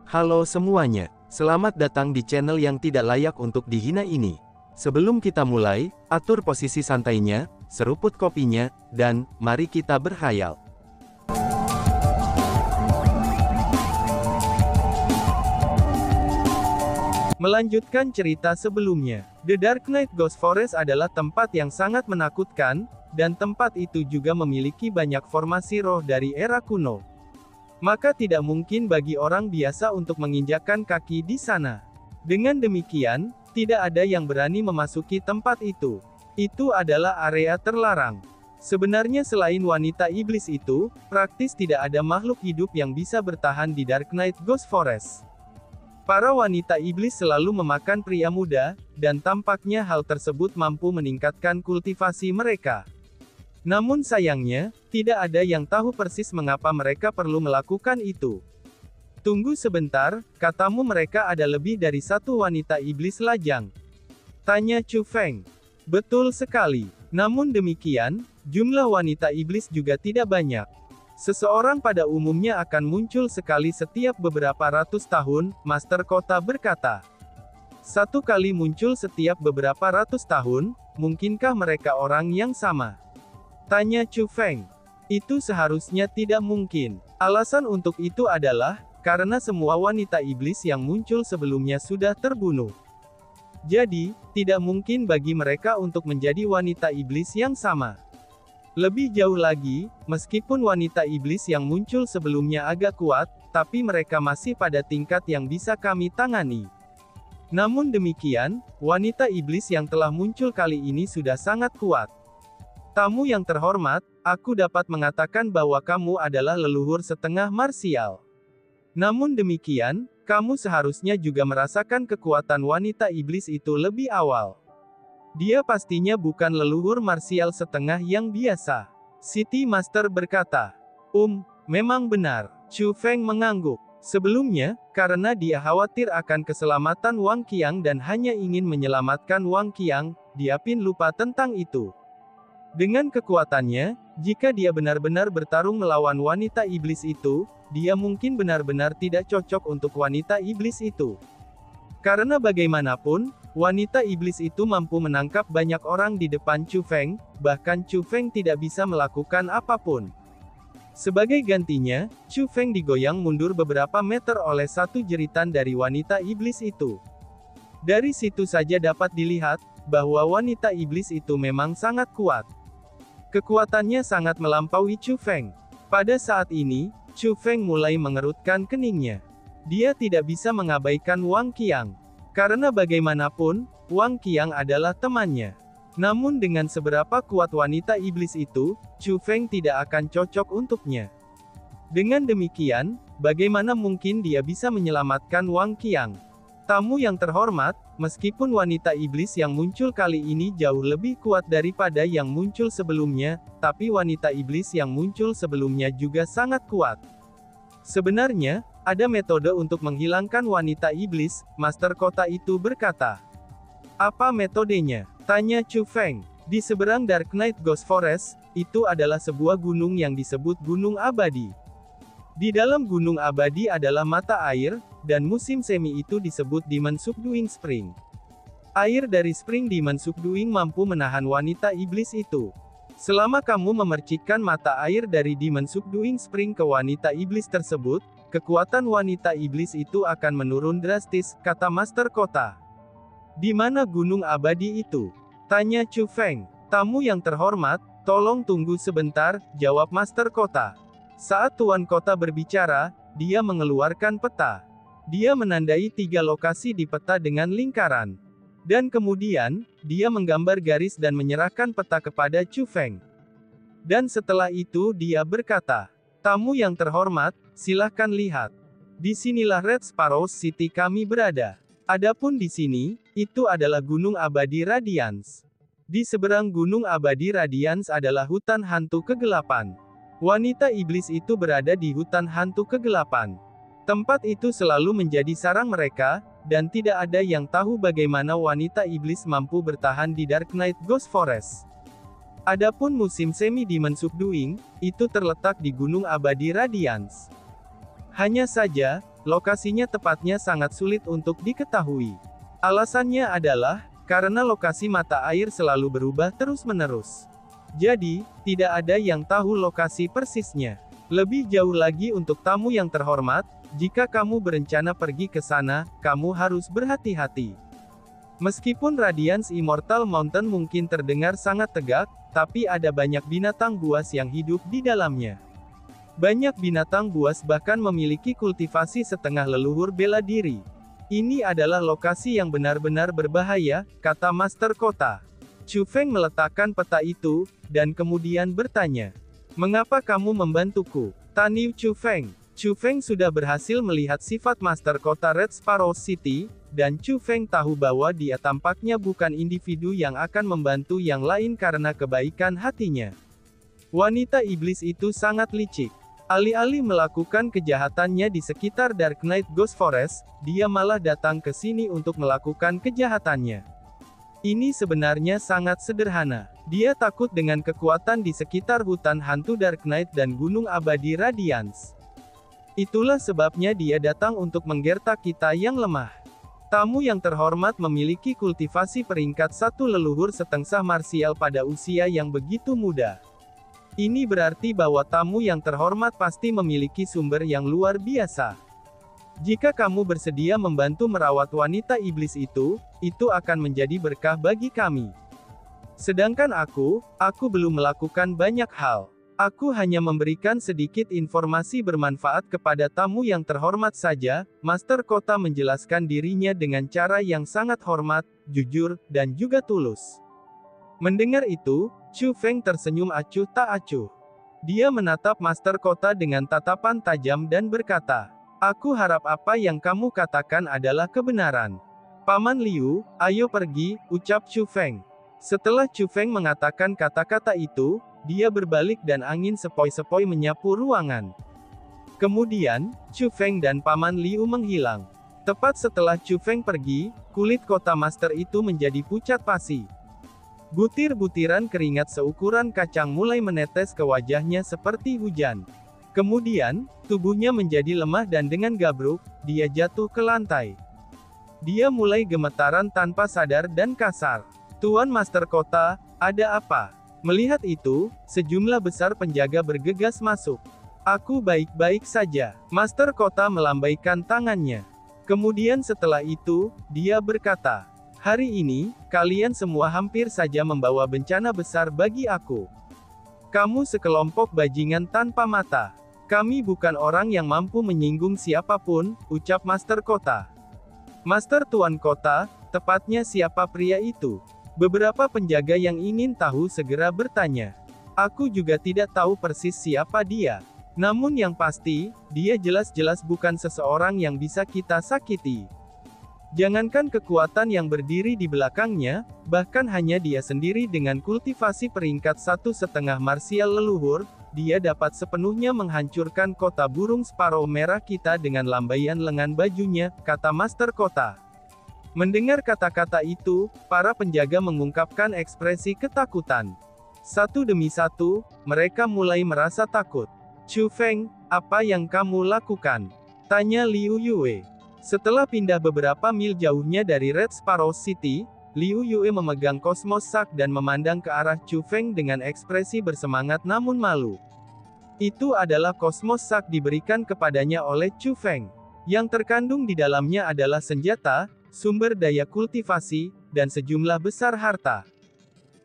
Halo semuanya, selamat datang di channel yang tidak layak untuk dihina ini. Sebelum kita mulai, atur posisi santainya, seruput kopinya, dan mari kita berkhayal. Melanjutkan cerita sebelumnya, The Dark Knight Ghost Forest adalah tempat yang sangat menakutkan, dan tempat itu juga memiliki banyak formasi roh dari era kuno. Maka tidak mungkin bagi orang biasa untuk menginjakkan kaki di sana. Dengan demikian, tidak ada yang berani memasuki tempat itu. Itu adalah area terlarang. Sebenarnya selain wanita iblis itu, praktis tidak ada makhluk hidup yang bisa bertahan di Dark Knight Ghost Forest. Para wanita iblis selalu memakan pria muda, dan tampaknya hal tersebut mampu meningkatkan kultivasi mereka. Namun sayangnya, tidak ada yang tahu persis mengapa mereka perlu melakukan itu. Tunggu sebentar, katamu mereka ada lebih dari satu wanita iblis lajang? Tanya Chu Feng. Betul sekali. Namun demikian, jumlah wanita iblis juga tidak banyak. Seseorang pada umumnya akan muncul sekali setiap beberapa ratus tahun, Master Kota berkata. Satu kali muncul setiap beberapa ratus tahun, mungkinkah mereka orang yang sama? Tanya Chu Feng. Itu seharusnya tidak mungkin. Alasan untuk itu adalah, karena semua wanita iblis yang muncul sebelumnya sudah terbunuh. Jadi, tidak mungkin bagi mereka untuk menjadi wanita iblis yang sama. Lebih jauh lagi, meskipun wanita iblis yang muncul sebelumnya agak kuat, tapi mereka masih pada tingkat yang bisa kami tangani. Namun demikian, wanita iblis yang telah muncul kali ini sudah sangat kuat. Tamu yang terhormat, aku dapat mengatakan bahwa kamu adalah leluhur setengah marsial. Namun demikian, kamu seharusnya juga merasakan kekuatan wanita iblis itu lebih awal. Dia pastinya bukan leluhur marsial setengah yang biasa. City Master berkata. Memang benar. Chu Feng mengangguk. Sebelumnya, karena dia khawatir akan keselamatan Wang Qiang dan hanya ingin menyelamatkan Wang Qiang, dia pun lupa tentang itu. Dengan kekuatannya, jika dia benar-benar bertarung melawan wanita iblis itu, dia mungkin benar-benar tidak cocok untuk wanita iblis itu. Karena bagaimanapun, wanita iblis itu mampu menangkap banyak orang di depan Chu Feng, bahkan Chu Feng tidak bisa melakukan apapun. Sebagai gantinya, Chu Feng digoyang mundur beberapa meter oleh satu jeritan dari wanita iblis itu. Dari situ saja dapat dilihat, bahwa wanita iblis itu memang sangat kuat. Kekuatannya sangat melampaui Chu Feng. Pada saat ini, Chu Feng mulai mengerutkan keningnya. Dia tidak bisa mengabaikan Wang Qiang. Karena bagaimanapun, Wang Qiang adalah temannya. Namun dengan seberapa kuat wanita iblis itu, Chu Feng tidak akan cocok untuknya. Dengan demikian, bagaimana mungkin dia bisa menyelamatkan Wang Qiang? Tamu yang terhormat, meskipun wanita iblis yang muncul kali ini jauh lebih kuat daripada yang muncul sebelumnya, tapi wanita iblis yang muncul sebelumnya juga sangat kuat. Sebenarnya, ada metode untuk menghilangkan wanita iblis, Master Kota itu berkata. Apa metodenya? Tanya Chu Feng. Di seberang Dark Knight Ghost Forest, itu adalah sebuah gunung yang disebut Gunung Abadi. Di dalam Gunung Abadi adalah mata air, dan musim semi itu disebut Demon Subduing Spring. Air dari Spring Demon Subduing mampu menahan wanita iblis itu. Selama kamu memercikkan mata air dari Demon Subduing Spring ke wanita iblis tersebut, kekuatan wanita iblis itu akan menurun drastis, kata Master Kota. Di mana Gunung Abadi itu? Tanya Chu Feng. Tamu yang terhormat, tolong tunggu sebentar, jawab Master Kota. Saat Tuan Kota berbicara, dia mengeluarkan peta. Dia menandai 3 lokasi di peta dengan lingkaran. Dan kemudian, dia menggambar garis dan menyerahkan peta kepada Chu Feng. Dan setelah itu dia berkata, tamu yang terhormat, silahkan lihat. Disinilah Red Sparrow City kami berada. Adapun di sini, itu adalah Gunung Abadi Radiance. Di seberang Gunung Abadi Radiance adalah hutan hantu kegelapan. Wanita iblis itu berada di hutan hantu kegelapan. Tempat itu selalu menjadi sarang mereka, dan tidak ada yang tahu bagaimana wanita iblis mampu bertahan di Dark Knight Ghost Forest. Adapun musim semi Demon Subduing, itu terletak di Gunung Abadi Radiance. Hanya saja, lokasinya tepatnya sangat sulit untuk diketahui. Alasannya adalah, karena lokasi mata air selalu berubah terus-menerus. Jadi, tidak ada yang tahu lokasi persisnya. Lebih jauh lagi untuk tamu yang terhormat, jika kamu berencana pergi ke sana, kamu harus berhati-hati. Meskipun Radiance Immortal Mountain mungkin terdengar sangat tegak, tapi ada banyak binatang buas yang hidup di dalamnya. Banyak binatang buas bahkan memiliki kultivasi setengah leluhur bela diri. Ini adalah lokasi yang benar-benar berbahaya, kata Master Kota. Chu Feng meletakkan peta itu, dan kemudian bertanya, "Mengapa kamu membantuku?" Tanya Chu Feng. Chu Feng sudah berhasil melihat sifat Master Kota Red Sparrow City, dan Chu Feng tahu bahwa dia tampaknya bukan individu yang akan membantu yang lain karena kebaikan hatinya. Wanita iblis itu sangat licik. Alih-alih melakukan kejahatannya di sekitar Dark Knight Ghost Forest, dia malah datang ke sini untuk melakukan kejahatannya. Ini sebenarnya sangat sederhana. Dia takut dengan kekuatan di sekitar hutan hantu Dark Knight dan Gunung Abadi Radiance. Itulah sebabnya dia datang untuk menggertak kita yang lemah. Tamu yang terhormat memiliki kultivasi peringkat 1 leluhur setengah marsial pada usia yang begitu muda. Ini berarti bahwa tamu yang terhormat pasti memiliki sumber yang luar biasa. Jika kamu bersedia membantu merawat wanita iblis itu akan menjadi berkah bagi kami. Sedangkan aku belum melakukan banyak hal. Aku hanya memberikan sedikit informasi bermanfaat kepada tamu yang terhormat saja. Master Kota menjelaskan dirinya dengan cara yang sangat hormat, jujur, dan juga tulus. Mendengar itu, Chu Feng tersenyum acuh tak acuh. Dia menatap Master Kota dengan tatapan tajam dan berkata, "Aku harap apa yang kamu katakan adalah kebenaran." "Paman Liu, ayo pergi," ucap Chu Feng. Setelah Chu Feng mengatakan kata-kata itu, dia berbalik dan angin sepoi-sepoi menyapu ruangan. Kemudian, Chu Feng dan Paman Liu menghilang. Tepat setelah Chu Feng pergi, kulit kota master itu menjadi pucat pasi. Butir-butiran keringat seukuran kacang mulai menetes ke wajahnya seperti hujan. Kemudian, tubuhnya menjadi lemah dan dengan gabruk, dia jatuh ke lantai. Dia mulai gemetaran tanpa sadar dan kasar. "Tuan Master Kota, ada apa?" Melihat itu, sejumlah besar penjaga bergegas masuk. "Aku baik-baik saja." Master Kota melambaikan tangannya. Kemudian setelah itu, dia berkata, "Hari ini, kalian semua hampir saja membawa bencana besar bagi aku. Kamu sekelompok bajingan tanpa mata. Kami bukan orang yang mampu menyinggung siapapun," ucap Master Kota. "Master Tuan Kota, tepatnya siapa pria itu?" Beberapa penjaga yang ingin tahu segera bertanya. "Aku juga tidak tahu persis siapa dia. Namun yang pasti, dia jelas-jelas bukan seseorang yang bisa kita sakiti. Jangankan kekuatan yang berdiri di belakangnya, bahkan hanya dia sendiri dengan kultivasi peringkat 1,5 marsial leluhur, dia dapat sepenuhnya menghancurkan kota burung Sparrow merah kita dengan lambaian lengan bajunya," kata Master Kota. Mendengar kata-kata itu, para penjaga mengungkapkan ekspresi ketakutan. Satu demi satu, mereka mulai merasa takut. "Chu Feng, apa yang kamu lakukan?" tanya Liu Yue. Setelah pindah beberapa mil jauhnya dari Red Sparrow City, Liu Yue memegang Cosmos Sack dan memandang ke arah Chu Feng dengan ekspresi bersemangat namun malu. Itu adalah Cosmos Sack diberikan kepadanya oleh Chu Feng. Yang terkandung di dalamnya adalah senjata, sumber daya kultivasi, dan sejumlah besar harta.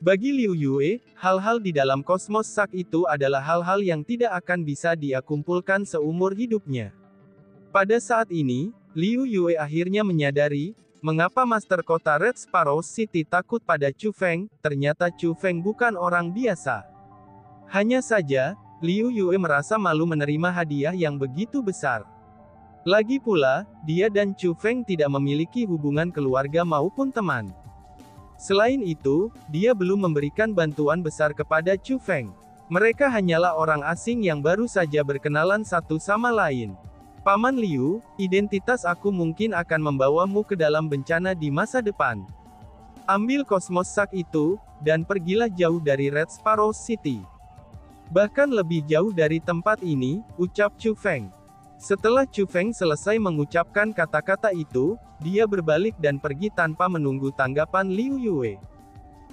Bagi Liu Yue, hal-hal di dalam Cosmos Sack itu adalah hal-hal yang tidak akan bisa dia kumpulkan seumur hidupnya. Pada saat ini, Liu Yue akhirnya menyadari, mengapa Master Kota Red Sparrow City takut pada Chu Feng. Ternyata Chu Feng bukan orang biasa. Hanya saja, Liu Yue merasa malu menerima hadiah yang begitu besar. Lagi pula, dia dan Chu Feng tidak memiliki hubungan keluarga maupun teman. Selain itu, dia belum memberikan bantuan besar kepada Chu Feng. Mereka hanyalah orang asing yang baru saja berkenalan satu sama lain. "Paman Liu, identitas aku mungkin akan membawamu ke dalam bencana di masa depan. Ambil Cosmos Sack itu, dan pergilah jauh dari Red Sparrow City. Bahkan lebih jauh dari tempat ini," ucap Chu Feng. Setelah Chu Feng selesai mengucapkan kata-kata itu, dia berbalik dan pergi tanpa menunggu tanggapan Liu Yue.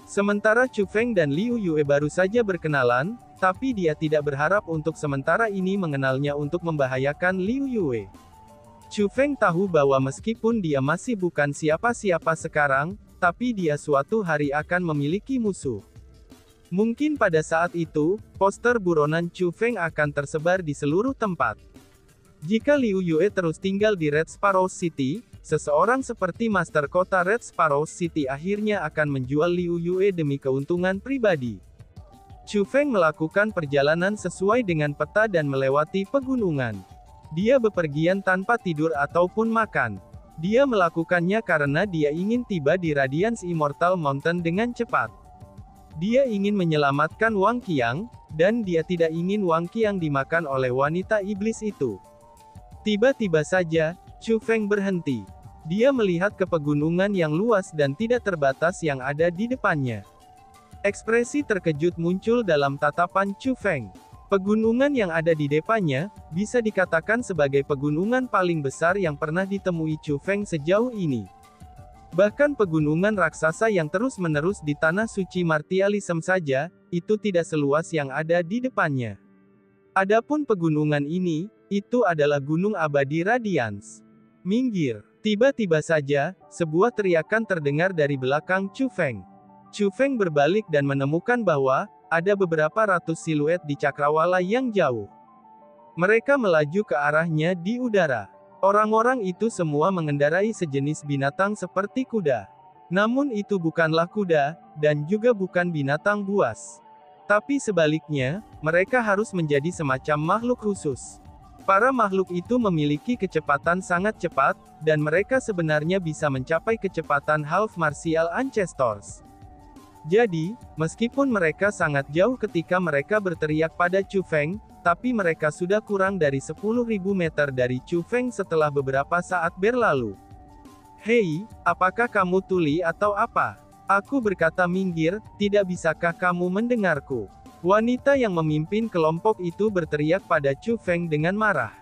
Sementara Chu Feng dan Liu Yue baru saja berkenalan, tapi dia tidak berharap untuk sementara ini mengenalnya untuk membahayakan Liu Yue. Chu Feng tahu bahwa meskipun dia masih bukan siapa-siapa sekarang, tapi dia suatu hari akan memiliki musuh. Mungkin pada saat itu, poster buronan Chu Feng akan tersebar di seluruh tempat. Jika Liu Yue terus tinggal di Red Sparrow City, seseorang seperti Master Kota Red Sparrow City akhirnya akan menjual Liu Yue demi keuntungan pribadi. Chu Feng melakukan perjalanan sesuai dengan peta dan melewati pegunungan. Dia bepergian tanpa tidur ataupun makan. Dia melakukannya karena dia ingin tiba di Radiance Immortal Mountain dengan cepat. Dia ingin menyelamatkan Wang Qiang, dan dia tidak ingin Wang Qiang dimakan oleh wanita iblis itu. Tiba-tiba saja, Chu Feng berhenti. Dia melihat ke pegunungan yang luas dan tidak terbatas yang ada di depannya. Ekspresi terkejut muncul dalam tatapan Chu Feng. Pegunungan yang ada di depannya, bisa dikatakan sebagai pegunungan paling besar yang pernah ditemui Chu Feng sejauh ini. Bahkan pegunungan raksasa yang terus-menerus di tanah suci Martialism saja, itu tidak seluas yang ada di depannya. Adapun pegunungan ini, itu adalah Gunung Abadi Radiance. Minggir! Tiba-tiba saja, sebuah teriakan terdengar dari belakang Chu Feng. Chu Feng berbalik dan menemukan bahwa, ada beberapa ratus siluet di cakrawala yang jauh. Mereka melaju ke arahnya di udara. Orang-orang itu semua mengendarai sejenis binatang seperti kuda. Namun itu bukanlah kuda, dan juga bukan binatang buas. Tapi sebaliknya, mereka harus menjadi semacam makhluk khusus. Para makhluk itu memiliki kecepatan sangat cepat, dan mereka sebenarnya bisa mencapai kecepatan half martial ancestors. Jadi, meskipun mereka sangat jauh ketika mereka berteriak pada Chu Feng, tapi mereka sudah kurang dari 10.000 meter dari Chu Feng setelah beberapa saat berlalu. Hei, apakah kamu tuli atau apa? Aku berkata minggir, tidak bisakah kamu mendengarku? Wanita yang memimpin kelompok itu berteriak pada Chu Feng dengan marah.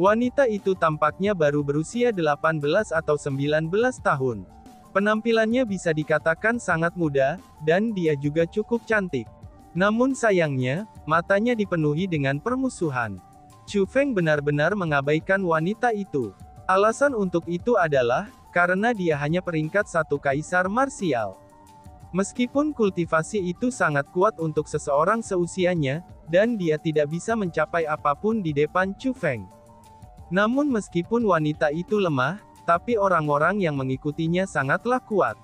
Wanita itu tampaknya baru berusia 18 atau 19 tahun. Penampilannya bisa dikatakan sangat muda, dan dia juga cukup cantik. Namun sayangnya, matanya dipenuhi dengan permusuhan. Chu Feng benar-benar mengabaikan wanita itu. Alasan untuk itu adalah, karena dia hanya peringkat satu kaisar marsial. Meskipun kultivasi itu sangat kuat untuk seseorang seusianya, dan dia tidak bisa mencapai apapun di depan Chu Feng. Namun meskipun wanita itu lemah, tapi orang-orang yang mengikutinya sangatlah kuat.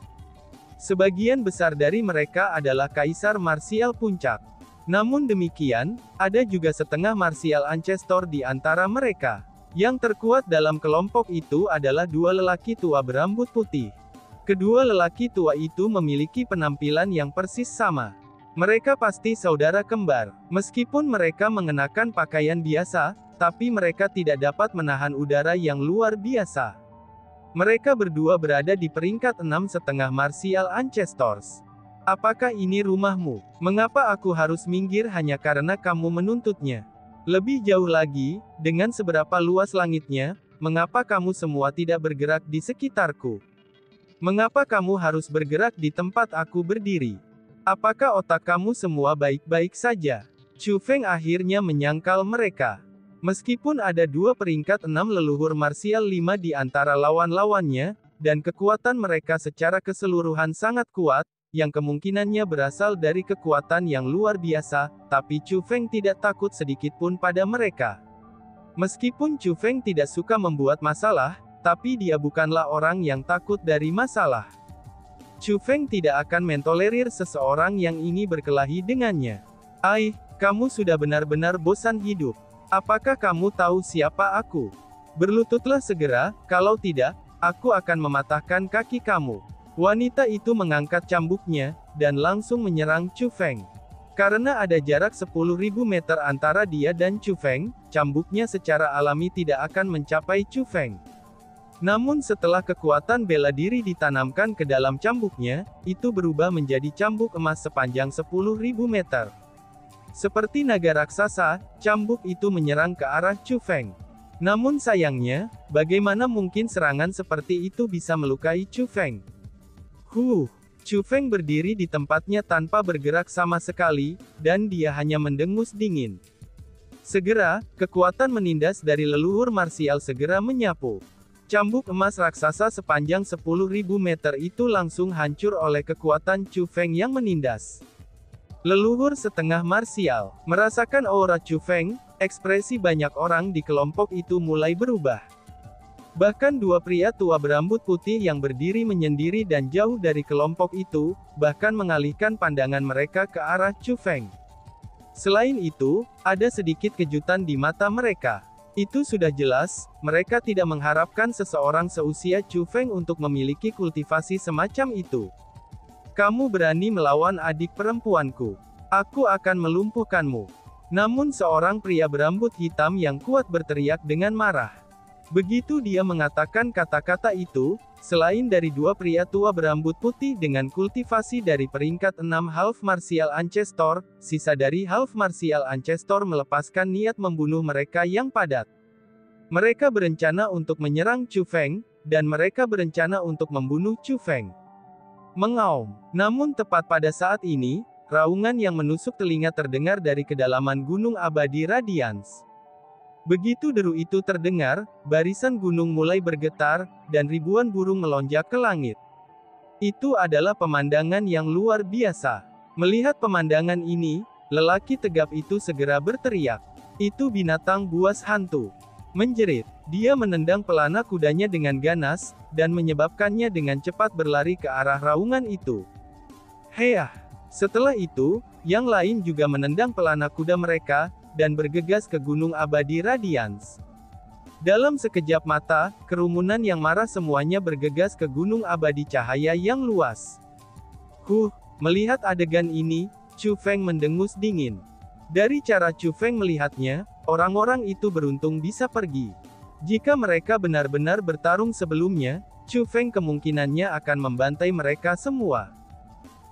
Sebagian besar dari mereka adalah kaisar marsial puncak. Namun demikian, ada juga setengah marsial ancestor di antara mereka. Yang terkuat dalam kelompok itu adalah dua lelaki tua berambut putih. Kedua lelaki tua itu memiliki penampilan yang persis sama. Mereka pasti saudara kembar. Meskipun mereka mengenakan pakaian biasa, tapi mereka tidak dapat menahan udara yang luar biasa. Mereka berdua berada di peringkat 6,5 martial ancestors. Apakah ini rumahmu? Mengapa aku harus minggir hanya karena kamu menuntutnya? Lebih jauh lagi, dengan seberapa luas langitnya, mengapa kamu semua tidak bergerak di sekitarku? Mengapa kamu harus bergerak di tempat aku berdiri? Apakah otak kamu semua baik-baik saja? Chu Feng akhirnya menyangkal mereka. Meskipun ada dua peringkat 6 leluhur marsial 5 di antara lawan-lawannya, dan kekuatan mereka secara keseluruhan sangat kuat, yang kemungkinannya berasal dari kekuatan yang luar biasa, tapi Chu Feng tidak takut sedikitpun pada mereka. Meskipun Chu Feng tidak suka membuat masalah, tapi dia bukanlah orang yang takut dari masalah. Chu Feng tidak akan mentolerir seseorang yang ingin berkelahi dengannya. Kamu sudah benar-benar bosan hidup. Apakah kamu tahu siapa aku? Berlututlah segera, kalau tidak, aku akan mematahkan kaki kamu. Wanita itu mengangkat cambuknya, dan langsung menyerang Chu Feng. Karena ada jarak 10.000 meter antara dia dan Chu Feng, cambuknya secara alami tidak akan mencapai Chu Feng. Namun setelah kekuatan bela diri ditanamkan ke dalam cambuknya, itu berubah menjadi cambuk emas sepanjang 10.000 meter. Seperti naga raksasa, cambuk itu menyerang ke arah Chu Feng. Namun sayangnya, bagaimana mungkin serangan seperti itu bisa melukai Chu Feng? Chu Feng berdiri di tempatnya tanpa bergerak sama sekali, dan dia hanya mendengus dingin. Segera, kekuatan menindas dari leluhur marsial segera menyapu. Cambuk emas raksasa sepanjang 10.000 meter itu langsung hancur oleh kekuatan Chu Feng yang menindas. Leluhur setengah marsial. Merasakan aura Chu Feng, ekspresi banyak orang di kelompok itu mulai berubah. Bahkan dua pria tua berambut putih yang berdiri menyendiri dan jauh dari kelompok itu, bahkan mengalihkan pandangan mereka ke arah Chu Feng. Selain itu, ada sedikit kejutan di mata mereka. Itu sudah jelas, mereka tidak mengharapkan seseorang seusia Chu Feng untuk memiliki kultivasi semacam itu. Kamu berani melawan adik perempuanku. Aku akan melumpuhkanmu. Namun seorang pria berambut hitam yang kuat berteriak dengan marah. Begitu dia mengatakan kata-kata itu, selain dari dua pria tua berambut putih dengan kultivasi dari peringkat 6 Half Martial Ancestor, sisa dari Half Martial Ancestor melepaskan niat membunuh mereka yang padat. Mereka berencana untuk menyerang Chu Feng, dan mereka berencana untuk membunuh Chu Feng. Mengaum. Namun tepat pada saat ini, raungan yang menusuk telinga terdengar dari kedalaman Gunung Abadi Radiance. Begitu deru itu terdengar, barisan gunung mulai bergetar, dan ribuan burung melonjak ke langit. Itu adalah pemandangan yang luar biasa. Melihat pemandangan ini, lelaki tegap itu segera berteriak. Itu binatang buas hantu. Menjerit, dia menendang pelana kudanya dengan ganas, dan menyebabkannya dengan cepat berlari ke arah raungan itu. Heah! Setelah itu, yang lain juga menendang pelana kuda mereka, dan bergegas ke Gunung Abadi Radiance. Dalam sekejap mata, kerumunan yang marah semuanya bergegas ke Gunung Abadi Cahaya yang luas. Melihat adegan ini, Chu Feng mendengus dingin. Dari cara Chu Feng melihatnya, orang-orang itu beruntung bisa pergi. Jika mereka benar-benar bertarung sebelumnya, Chu Feng kemungkinannya akan membantai mereka semua.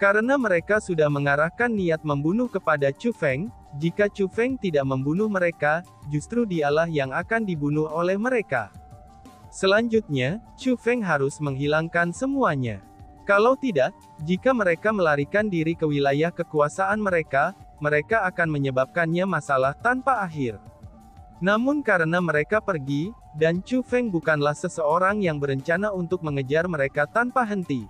Karena mereka sudah mengarahkan niat membunuh kepada Chu Feng, jika Chu Feng tidak membunuh mereka, justru dialah yang akan dibunuh oleh mereka. Selanjutnya, Chu Feng harus menghilangkan semuanya. Kalau tidak, jika mereka melarikan diri ke wilayah kekuasaan mereka, mereka akan menyebabkannya masalah tanpa akhir. Namun karena mereka pergi, dan Chu Feng bukanlah seseorang yang berencana untuk mengejar mereka tanpa henti.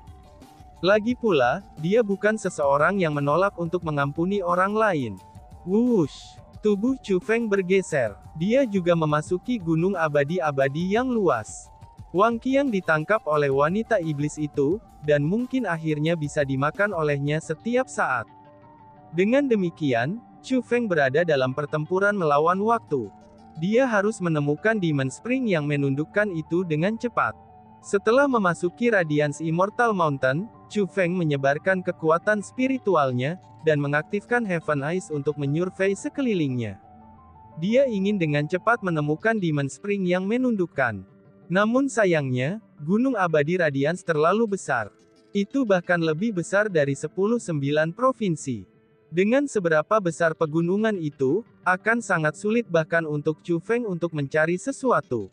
Lagi pula, dia bukan seseorang yang menolak untuk mengampuni orang lain. Wush! Tubuh Chu Feng bergeser. Dia juga memasuki gunung abadi-abadi yang luas. Wang Qiang ditangkap oleh wanita iblis itu, dan mungkin akhirnya bisa dimakan olehnya setiap saat. Dengan demikian, Chu Feng berada dalam pertempuran melawan waktu. Dia harus menemukan Demon Spring yang menundukkan itu dengan cepat. Setelah memasuki Radiance Immortal Mountain, Chu Feng menyebarkan kekuatan spiritualnya, dan mengaktifkan Heaven Eyes untuk menyurvei sekelilingnya. Dia ingin dengan cepat menemukan Demon Spring yang menundukkan. Namun sayangnya, Gunung Abadi Radiance terlalu besar. Itu bahkan lebih besar dari 10-9 provinsi. Dengan seberapa besar pegunungan itu, akan sangat sulit bahkan untuk Chu Feng untuk mencari sesuatu.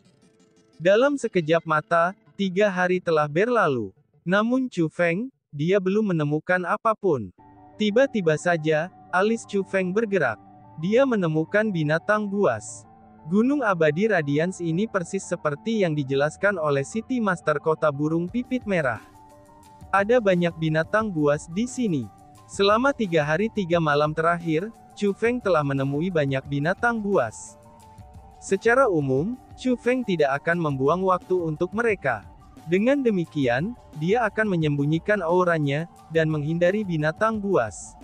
Dalam sekejap mata, 3 hari telah berlalu. Namun Chu Feng, dia belum menemukan apapun. Tiba-tiba saja, alis Chu Feng bergerak. Dia menemukan binatang buas. Gunung Abadi Radiance ini persis seperti yang dijelaskan oleh City Master Kota Burung Pipit Merah. Ada banyak binatang buas di sini. Selama 3 hari 3 malam terakhir, Chu Feng telah menemui banyak binatang buas. Secara umum, Chu Feng tidak akan membuang waktu untuk mereka. Dengan demikian, dia akan menyembunyikan auranya, dan menghindari binatang buas.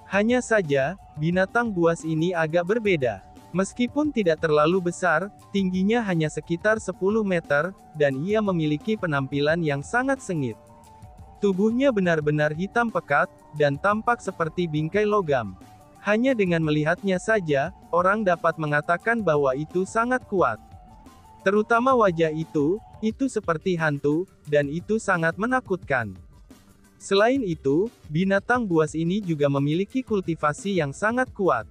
Hanya saja, binatang buas ini agak berbeda. Meskipun tidak terlalu besar, tingginya hanya sekitar 10 meter, dan ia memiliki penampilan yang sangat sengit. Tubuhnya benar-benar hitam pekat, dan tampak seperti bingkai logam. Hanya dengan melihatnya saja, orang dapat mengatakan bahwa itu sangat kuat. Terutama wajah itu seperti hantu, dan itu sangat menakutkan. Selain itu, binatang buas ini juga memiliki kultivasi yang sangat kuat.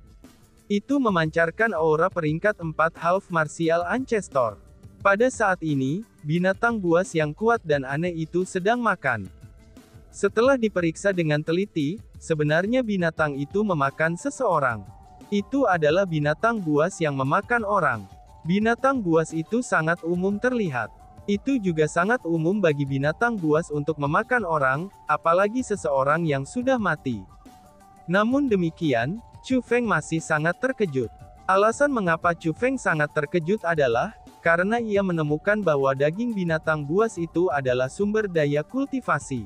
Itu memancarkan aura peringkat 4 Half Martial Ancestor. Pada saat ini, binatang buas yang kuat dan aneh itu sedang makan. Setelah diperiksa dengan teliti, sebenarnya binatang itu memakan seseorang. Itu adalah binatang buas yang memakan orang. Binatang buas itu sangat umum terlihat. Itu juga sangat umum bagi binatang buas untuk memakan orang, apalagi seseorang yang sudah mati. Namun demikian, Chu Feng masih sangat terkejut. Alasan mengapa Chu Feng sangat terkejut adalah, karena ia menemukan bahwa daging binatang buas itu adalah sumber daya kultivasi.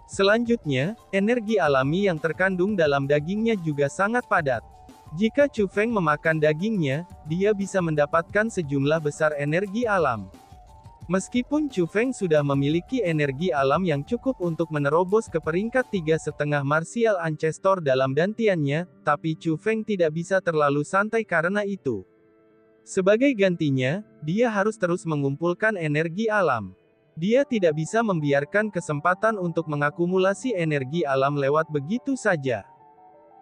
Selanjutnya, energi alami yang terkandung dalam dagingnya juga sangat padat. Jika Chu Feng memakan dagingnya, dia bisa mendapatkan sejumlah besar energi alam. Meskipun Chu Feng sudah memiliki energi alam yang cukup untuk menerobos ke peringkat 3,5 Martial Ancestor dalam dantiannya, tapi Chu Feng tidak bisa terlalu santai karena itu. Sebagai gantinya, dia harus terus mengumpulkan energi alam. Dia tidak bisa membiarkan kesempatan untuk mengakumulasi energi alam lewat begitu saja.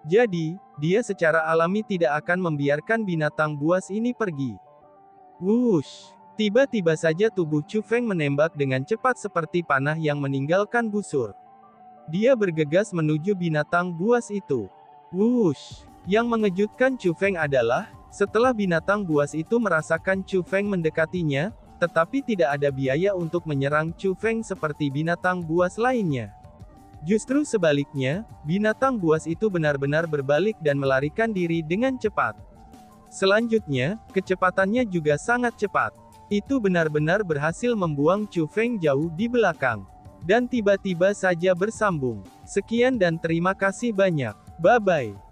Jadi, dia secara alami tidak akan membiarkan binatang buas ini pergi. Wush! Tiba-tiba saja tubuh Chu Feng menembak dengan cepat seperti panah yang meninggalkan busur. Dia bergegas menuju binatang buas itu. Wush! Yang mengejutkan Chu Feng adalah, setelah binatang buas itu merasakan Chu Feng mendekatinya, tetapi tidak ada biaya untuk menyerang Chu Feng seperti binatang buas lainnya. Justru sebaliknya, binatang buas itu benar-benar berbalik dan melarikan diri dengan cepat. Selanjutnya, kecepatannya juga sangat cepat. Itu benar-benar berhasil membuang Chu Feng jauh di belakang. Dan tiba-tiba saja bersambung. Sekian dan terima kasih banyak. Bye-bye.